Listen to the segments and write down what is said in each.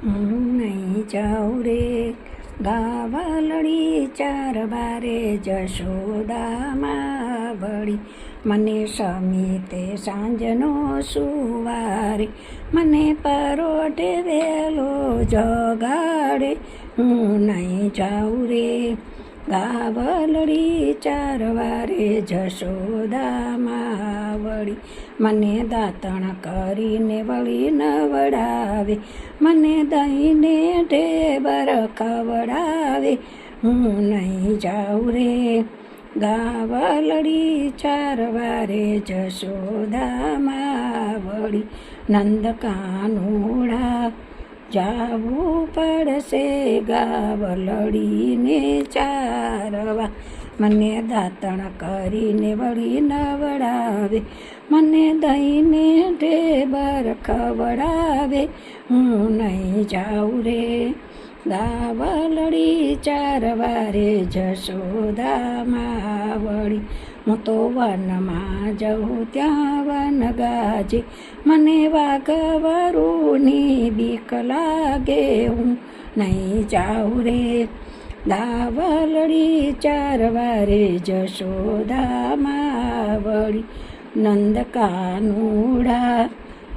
હું નહીં જાઉં રે ગાવલડી ચાર બારે જશોદામાં વળી મને સમીતે સાંજનો સુવારે મને પરોઢે વેલો જગાડે હું નહીં જાઉં રે ગાવલડી ચાર વારે જશોદામાં વળી મને દાંતણ કરીને વળી નવડાવે મને દહીંને ઢેબર ખવડાવે હું નહીં જાઉં રે ગાવલડી ચાર વારે જશોદામાં વળી નંદ કાનુડા જાવું પડશે ગાવલડીને ચારવા મને દાંતણ કરીને વળી નવડાવે મને દહીંને ઢેબર ખવડાવે હું નહીં જાઉં રે ગાવલડી ચાર વારે જશોદામાં વળી હું તો વનમાં જઉં ત્યાં વન ગાજે મને વાઘવરુની બીક લાગે હું નહીં જાઉં રે ગાવલડી ચાર વારે જશોદામાં વળી નંદ કાનુડા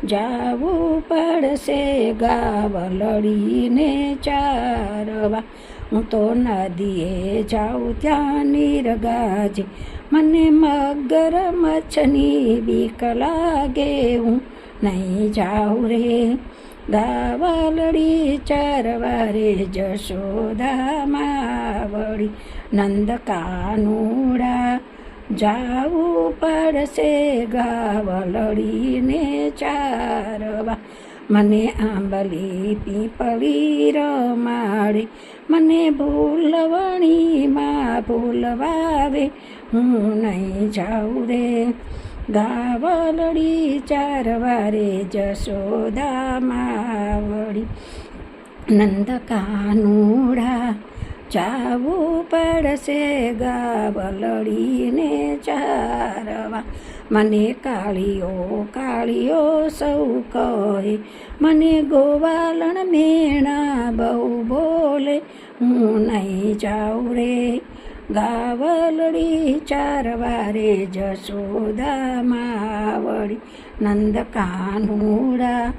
જાવું પડશે ગાવલડીને ચારવા હું તો નદીએ જાઉં ત્યાં નીર ગાજે મને મગર મચ્છની બીક લાગે હું નહીં જાઉં રે ગાવલડી ચાર વારે જશોદામાં વળી નંદ કાનુડા જાવું પડશે ગાવલડીને ચારવા મને આંબલી પીપળી રમાડે મને ભૂલવણીમાં ભૂલવાવે હું નહીં જાઉં રે ગાવલડી ચાર વારે જશોદામાં વળી નંદ કાનુડા જાવું પડશે ગાવલડીને ચારવા મને કાળીઓ સૌ કહે મને ગોવાલણ મેણા બહુ બોલે હું નહીં જાઉં રે ગાવલડી ચાર વારે જશોદામાં વળી નંદ કાનુડા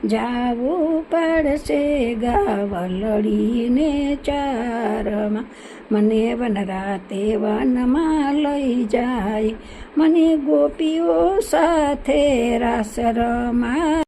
જાવું પડશે ગાવલડીને ચારમાં મને વનરાતે વનમાં લઈ જાય મને ગોપીઓ સાથે રાસ રમાય